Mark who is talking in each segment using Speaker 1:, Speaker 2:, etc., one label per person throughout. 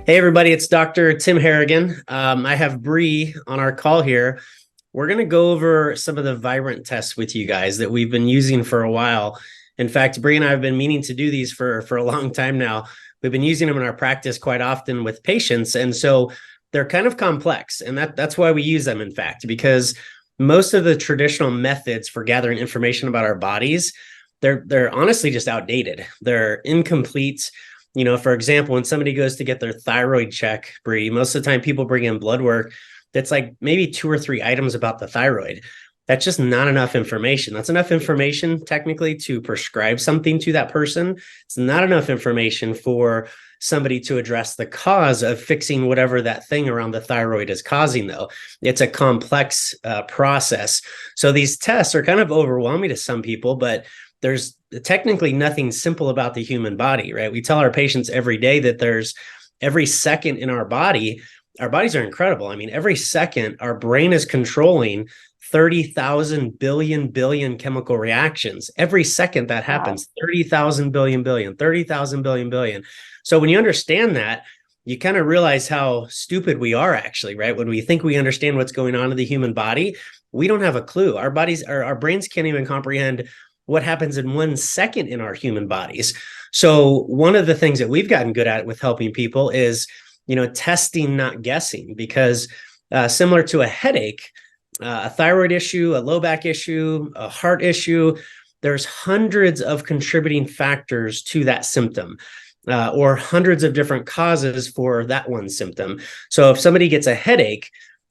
Speaker 1: Hey everybody, it's Dr. Tim Harrigan. I have Bree on our call here. We're going to go over some of the Vibrant tests with you guys that we've been using for a while. In fact, Bree and I have been meaning to do these for a long time now. We've been using them in our practice quite often with patients, and so they're kind of complex, and that's why we use them, in fact, because most of the traditional methods for gathering information about our bodies, they're honestly just outdated. They're incomplete. For example, when somebody goes to get their thyroid check, Bree, most of the time people bring in blood work that's like maybe 2 or 3 items about the thyroid. That's just not enough information. That's enough information technically to prescribe something to that person. It's not enough information for somebody to address the cause of fixing whatever that thing around the thyroid is causing, though. It's a complex process. So these tests are kind of overwhelming to some people, but there's technically nothing simple about the human body, right? We tell our patients every day that there's every second in our bodies are incredible. I mean, every second our brain is controlling 30,000 billion chemical reactions. Every second that happens, 30,000 billion, 30,000 billion. So when you understand that, you kind of realize how stupid we are actually, right? When we think we understand what's going on in the human body, we don't have a clue. Our brains can't even comprehend what happens in 1 second in our human bodies. So one of the things that we've gotten good at with helping people is, testing, not guessing, because similar to a headache, a thyroid issue, a low back issue, a heart issue, there's hundreds of contributing factors to that symptom. Or hundreds of different causes for that one symptom. So if somebody gets a headache,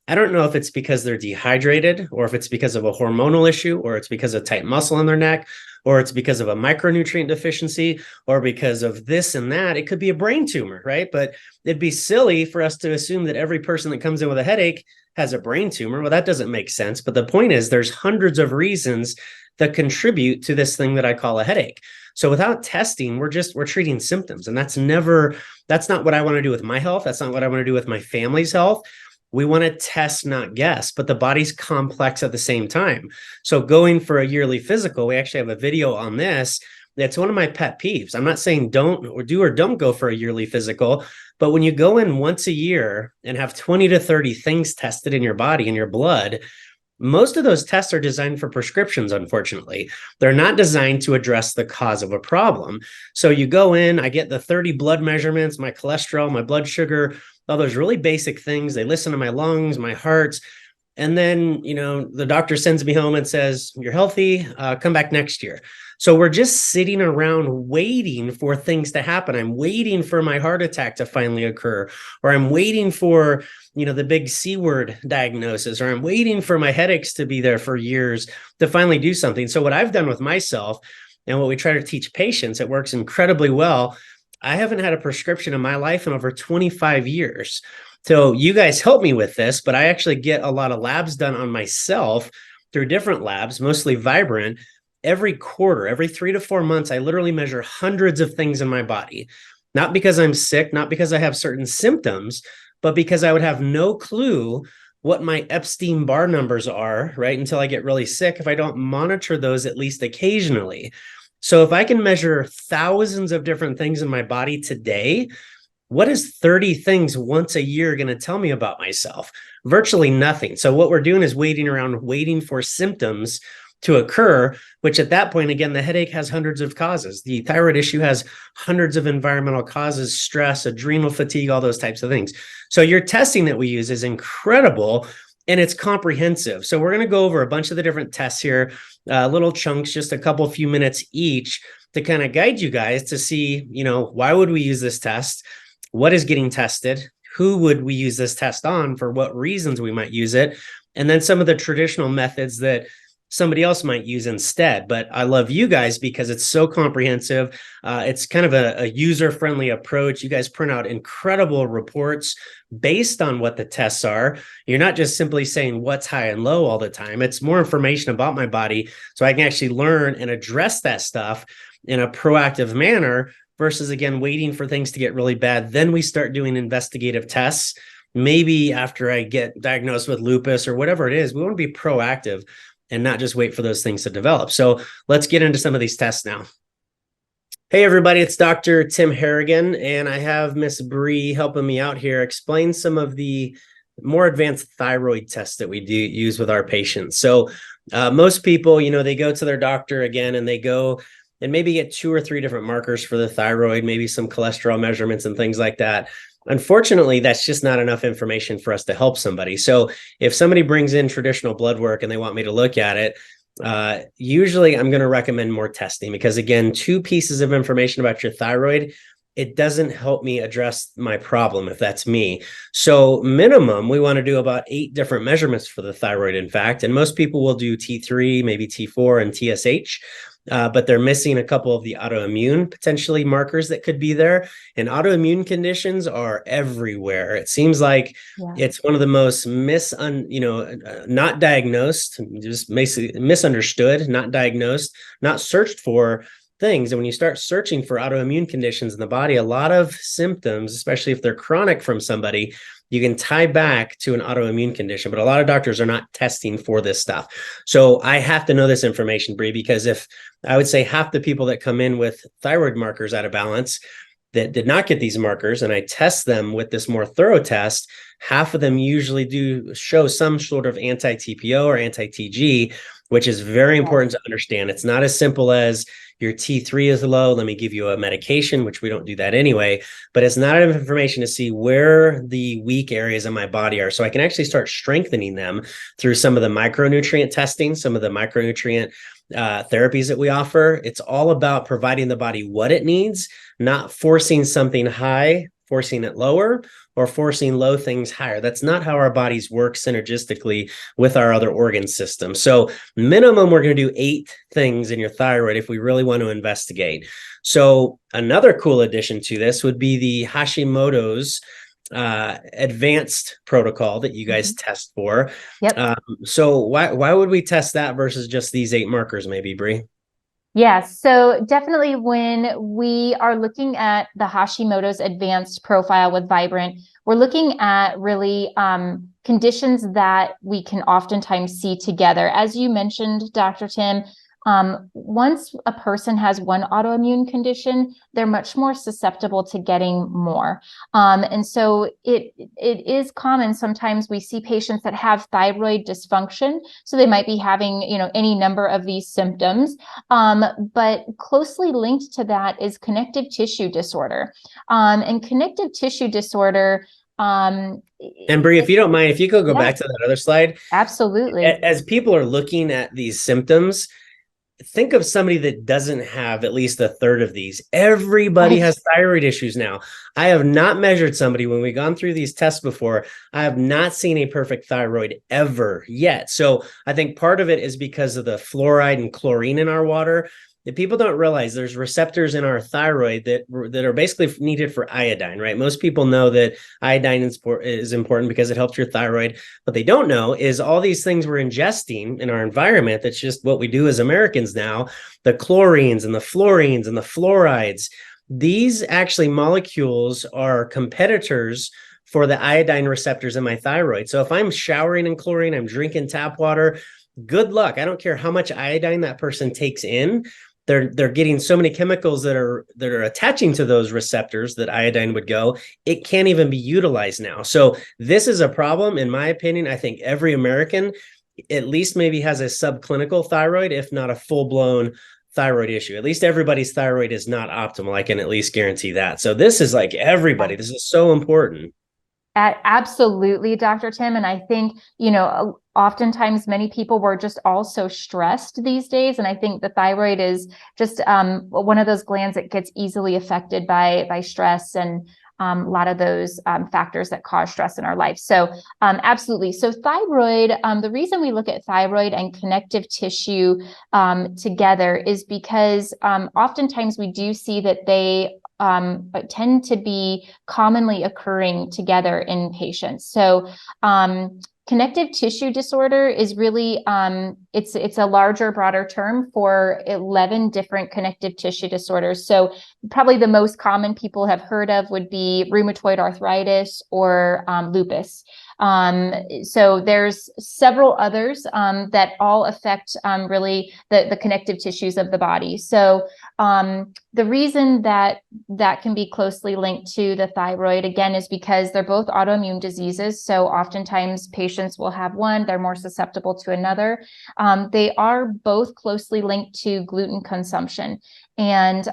Speaker 1: I don't know if it's because they're dehydrated, or if it's because of a hormonal issue, or it's because of tight muscle in their neck, or it's because of a micronutrient deficiency, or because of this and that. It could be a brain tumor, right? But it'd be silly for us to assume that every person that comes in with a headache has a brain tumor. Well, that doesn't make sense. But the point is, there's hundreds of reasons that contribute to this thing that I call a headache. So without testing, we're treating symptoms. And that's not what I want to do with my health. That's not what I want to do with my family's health. We want to test, not guess, but the body's complex at the same time. So going for a yearly physical, we actually have a video on this. That's one of my pet peeves. I'm not saying don't go for a yearly physical, but when you go in once a year and have 20 to 30 things tested in your body, in your blood, most of those tests are designed for prescriptions, unfortunately. They're not designed to address the cause of a problem. So you go in, I get the 30 blood measurements, my cholesterol, my blood sugar, all those really basic things. They listen to my lungs, my hearts. And then, the doctor sends me home and says, you're healthy, come back next year. So we're just sitting around waiting for things to happen. I'm waiting for my heart attack to finally occur, or I'm waiting for, the big C word diagnosis, or I'm waiting for my headaches to be there for years to finally do something. So what I've done with myself, and what we try to teach patients, it works incredibly well. I haven't had a prescription in my life in over 25 years. So you guys help me with this, but I actually get a lot of labs done on myself through different labs, mostly Vibrant. Every quarter, every 3 to 4 months, I literally measure hundreds of things in my body, not because I'm sick, not because I have certain symptoms, but because I would have no clue what my Epstein Barr numbers are, right, until I get really sick if I don't monitor those at least occasionally. So if I can measure thousands of different things in my body today, what is 30 things once a year going to tell me about myself? Virtually nothing. So what we're doing is waiting for symptoms to occur, which at that point, again, the headache has hundreds of causes. The thyroid issue has hundreds of environmental causes, stress, adrenal fatigue, all those types of things. So your testing that we use is incredible, and it's comprehensive. So we're going to go over a bunch of the different tests here, little chunks, just a few minutes each, to kind of guide you guys to see, why would we use this test? What is getting tested? Who would we use this test on? For what reasons we might use it? And then some of the traditional methods that somebody else might use instead. But I love you guys because it's so comprehensive. It's kind of a user-friendly approach. You guys print out incredible reports based on what the tests are. You're not just simply saying what's high and low all the time. It's more information about my body so I can actually learn and address that stuff in a proactive manner versus, again, waiting for things to get really bad. Then we start doing investigative tests. Maybe after I get diagnosed with lupus or whatever it is, we want to be proactive and not just wait for those things to develop. So let's get into some of these tests now. Hey everybody, it's Dr. Tim Harrigan, and I have Miss Bree helping me out here explain some of the more advanced thyroid tests that we do use with our patients. So most people, they go to their doctor again and they go and maybe get 2 or 3 different markers for the thyroid, maybe some cholesterol measurements and things like that. Unfortunately, that's just not enough information for us to help somebody. So if somebody brings in traditional blood work and they want me to look at it, usually I'm going to recommend more testing because, again, 2 pieces of information about your thyroid, it doesn't help me address my problem if that's me. So minimum, we want to do about 8 different measurements for the thyroid, in fact, and most people will do T3, maybe T4 and TSH. But they're missing a couple of the autoimmune potentially markers that could be there. And autoimmune conditions are everywhere. It seems like it's one of the most not diagnosed, just basically misunderstood, not diagnosed, not searched for things. And when you start searching for autoimmune conditions in the body, a lot of symptoms, especially if they're chronic from somebody, you can tie back to an autoimmune condition, but a lot of doctors are not testing for this stuff. So I have to know this information, Bree, because if I would say half the people that come in with thyroid markers out of balance that did not get these markers, and I test them with this more thorough test, half of them usually do show some sort of anti-TPO or anti-TG, which is very important to understand. It's not as simple as your T3 is low, let me give you a medication, which we don't do that anyway, but it's not enough information to see where the weak areas in my body are. So I can actually start strengthening them through some of the micronutrient testing, some of the micronutrient therapies that we offer. It's all about providing the body what it needs, not forcing something high, forcing it lower, or forcing low things higher. That's not how our bodies work synergistically with our other organ systems. So minimum, we're going to do 8 things in your thyroid if we really want to investigate. So another cool addition to this would be the Hashimoto's advanced protocol that you guys test for. So why would we test that versus just these 8 markers, maybe, Bree?
Speaker 2: Yeah, so definitely when we are looking at the Hashimoto's advanced profile with Vibrant, we're looking at really conditions that we can oftentimes see together. As you mentioned, Dr. Tim, once a person has one autoimmune condition, they're much more susceptible to getting more. And so it is common. Sometimes we see patients that have thyroid dysfunction. So they might be having, any number of these symptoms. But closely linked to that is connective tissue disorder. And connective tissue disorder,
Speaker 1: and Bree, if you don't mind, if you could go back to that other slide.
Speaker 2: Absolutely.
Speaker 1: As people are looking at these symptoms, think of somebody that doesn't have at least a third of these. Everybody has thyroid issues now. I have not measured somebody when we've gone through these tests before. I have not seen a perfect thyroid ever yet. So I think part of it is because of the fluoride and chlorine in our water. That people don't realize there's receptors in our thyroid that are basically needed for iodine, right? Most people know that iodine is important because it helps your thyroid. What they don't know is all these things we're ingesting in our environment. That's just what we do as Americans now. The chlorines and the fluorines and the fluorides, these actually molecules are competitors for the iodine receptors in my thyroid. So if I'm showering in chlorine, I'm drinking tap water, good luck. I don't care how much iodine that person takes in. They're getting so many chemicals that are attaching to those receptors that iodine would go. It can't even be utilized now. So this is a problem, in my opinion. I think every American at least maybe has a subclinical thyroid, if not a full-blown thyroid issue. At least everybody's thyroid is not optimal. I can at least guarantee that. So this is like everybody. This is so important.
Speaker 2: Absolutely, Dr. Tim. And I think, oftentimes many people were just all so stressed these days. And I think the thyroid is just one of those glands that gets easily affected by stress and a lot of those factors that cause stress in our life. So absolutely. So thyroid, the reason we look at thyroid and connective tissue together is because oftentimes we do see that they tend to be commonly occurring together in patients. So connective tissue disorder is really, it's a larger, broader term for 11 different connective tissue disorders. So probably the most common people have heard of would be rheumatoid arthritis or lupus. So there's several others that all affect really the connective tissues of the body. So the reason that can be closely linked to the thyroid, again, is because they're both autoimmune diseases. So oftentimes patients will have one, they're more susceptible to another. They are both closely linked to gluten consumption. And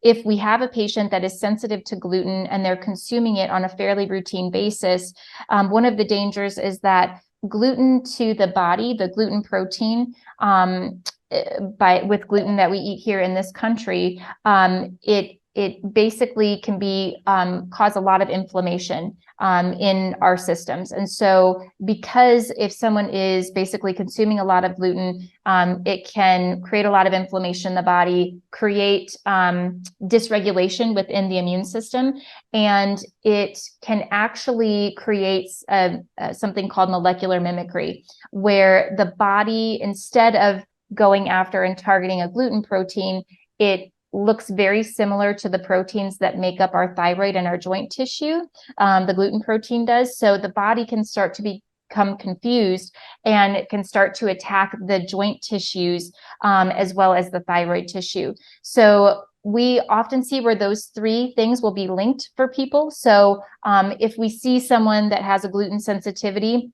Speaker 2: if we have a patient that is sensitive to gluten and they're consuming it on a fairly routine basis, one of the dangers is that gluten to the body, the gluten protein, with gluten that we eat here in this country, it basically can be cause a lot of inflammation in our systems. And so because if someone is basically consuming a lot of gluten, it can create a lot of inflammation in the body, create dysregulation within the immune system, and it can actually create something called molecular mimicry, where the body, instead of going after and targeting a gluten protein, it looks very similar to the proteins that make up our thyroid and our joint tissue. The gluten protein does. So the body can start to become confused, and it can start to attack the joint tissues as well as the thyroid tissue. So we often see where those three things will be linked for people. So if we see someone that has a gluten sensitivity,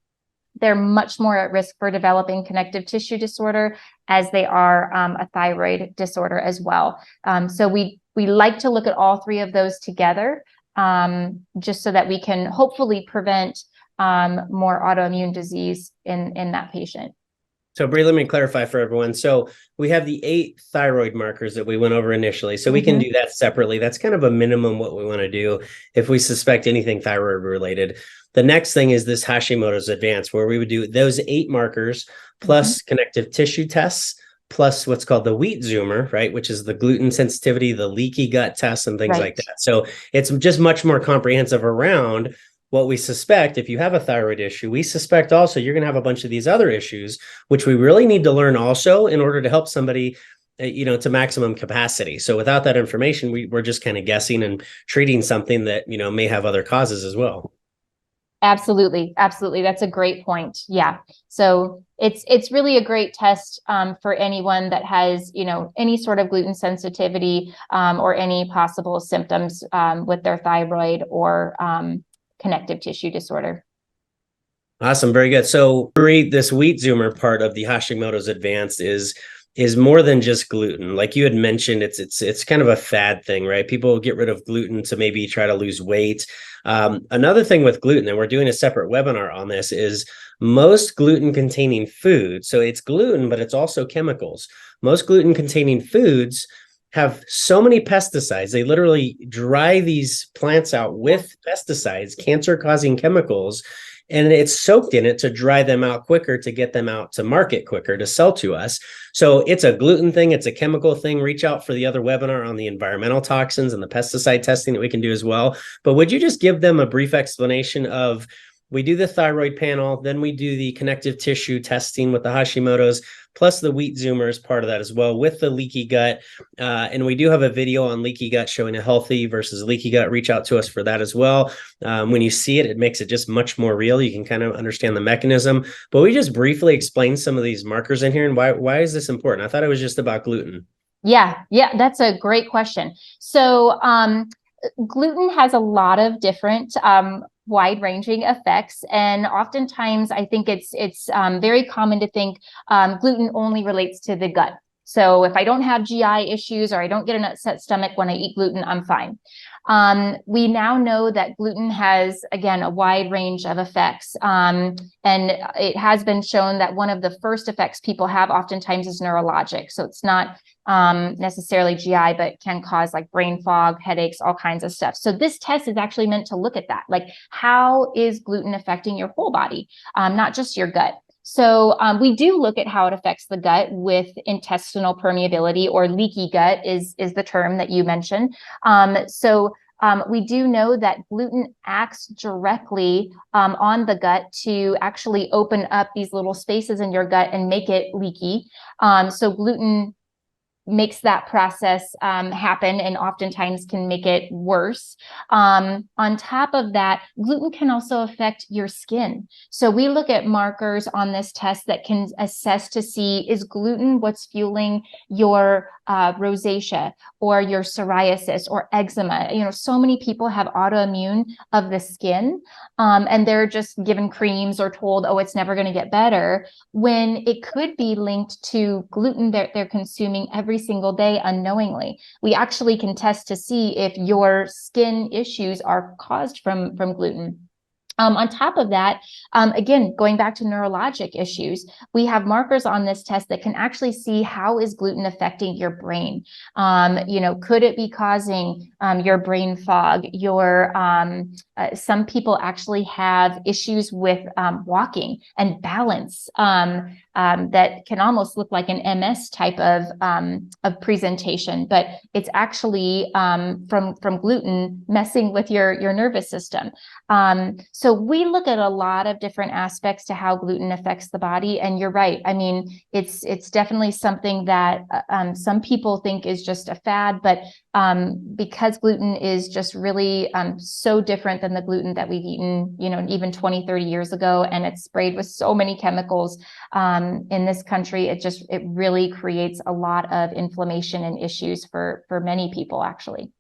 Speaker 2: they're much more at risk for developing connective tissue disorder, as they are a thyroid disorder as well. So we like to look at all three of those together, just so that we can hopefully prevent more autoimmune disease in that patient.
Speaker 1: So Bree, let me clarify for everyone. So we have the 8 thyroid markers that we went over initially. So we can do that separately. That's kind of a minimum what we want to do if we suspect anything thyroid related. The next thing is this Hashimoto's advanced, where we would do those 8 markers plus connective tissue tests, plus what's called the wheat zoomer, right? Which is the gluten sensitivity, the leaky gut tests, and things like that. So it's just much more comprehensive around what we suspect. If you have a thyroid issue, we suspect also you're going to have a bunch of these other issues, which we really need to learn also in order to help somebody, to maximum capacity. So without that information, we're just kind of guessing and treating something that, may have other causes as well.
Speaker 2: Absolutely. Absolutely. That's a great point. Yeah. So it's really a great test for anyone that has, any sort of gluten sensitivity or any possible symptoms with their thyroid or connective tissue disorder.
Speaker 1: Awesome. Very good. So this wheat zoomer part of the Hashimoto's advanced is more than just gluten. Like you had mentioned, it's kind of a fad thing, right? People get rid of gluten to maybe try to lose weight. Another thing with gluten, and we're doing a separate webinar on this, is most gluten containing foods. So it's gluten, but it's also chemicals. Most gluten containing foods have so many pesticides. They literally dry these plants out with pesticides, cancer-causing chemicals, and it's soaked in it to dry them out quicker, to get them out to market quicker, to sell to us. So it's a gluten thing. It's a chemical thing. Reach out for the other webinar on the environmental toxins and the pesticide testing that we can do as well. But would you just give them a brief explanation of, we do the thyroid panel, then we do the connective tissue testing with the Hashimoto's, plus the wheat zoomer is part of that as well, with the leaky gut. And we do have a video on leaky gut showing a healthy versus leaky gut. Reach out to us for that as well. When you see it, it makes it just much more real. You can kind of understand the mechanism. But we just briefly explain some of these markers in here, and why is this important? I thought it was just about gluten.
Speaker 2: Yeah, that's a great question. So gluten has a lot of different wide-ranging effects, and oftentimes I think it's very common to think gluten only relates to the gut. So if I don't have GI issues or I don't get an upset stomach when I eat gluten, I'm fine. We now know that gluten has, again, a wide range of effects. And it has been shown that one of the first effects people have oftentimes is neurologic. So it's not necessarily GI, but can cause like brain fog, headaches, all kinds of stuff. So this test is actually meant to look at that. Like, how is gluten affecting your whole body, not just your gut? So we do look at how it affects the gut with intestinal permeability, or leaky gut is the term that you mentioned. We do know that gluten acts directly on the gut to actually open up these little spaces in your gut and make it leaky. So gluten makes that process happen, and oftentimes can make it worse. On top of that, gluten can also affect your skin. So we look at markers on this test that can assess to see, is gluten what's fueling your rosacea or your psoriasis or eczema. So many people have autoimmune of the skin, and they're just given creams or told, oh, it's never going to get better, when it could be linked to gluten that they're consuming every single day unknowingly. We actually can test to see if your skin issues are caused from gluten. On top of that, again, going back to neurologic issues, we have markers on this test that can actually see how is gluten affecting your brain. Could it be causing your brain fog? Some people actually have issues with walking and balance that can almost look like an MS type of presentation, but it's actually from gluten messing with your nervous system. So we look at a lot of different aspects to how gluten affects the body. And you're right. I mean, it's definitely something that some people think is just a fad, but because gluten is just really so different than the gluten that we've eaten, even 20, 30 years ago, and it's sprayed with so many chemicals in this country, it really creates a lot of inflammation and issues for many people, actually.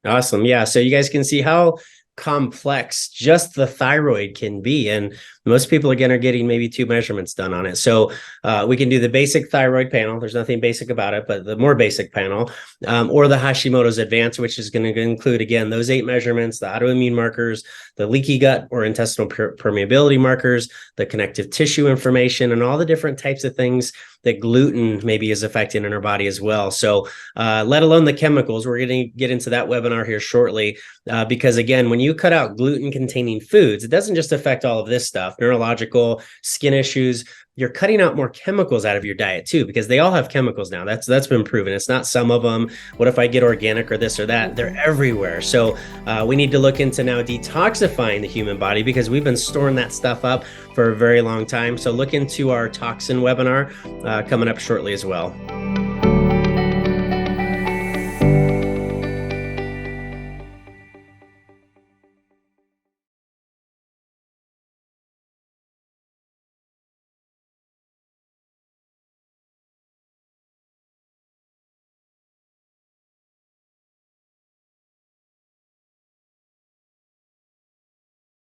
Speaker 1: Awesome. Yeah. So you guys can see how complex just the thyroid can be. And most people, again, are getting maybe 2 measurements done on it. So we can do the basic thyroid panel. There's nothing basic about it, but the more basic panel, or the Hashimoto's advanced, which is going to include, again, those 8 measurements, the autoimmune markers, the leaky gut or intestinal permeability markers, the connective tissue information, and all the different types of things that gluten maybe is affecting in our body as well. So let alone the chemicals, we're going to get into that webinar here shortly, because again, when you cut out gluten containing foods, it doesn't just affect all of this stuff, neurological, skin issues. You're cutting out more chemicals out of your diet too, because they all have chemicals now. That's been proven. It's not some of them. What if I get organic or this or that? They're everywhere. So we need to look into now detoxifying the human body, because we've been storing that stuff up for a very long time. So look into our toxin webinar coming up shortly as well.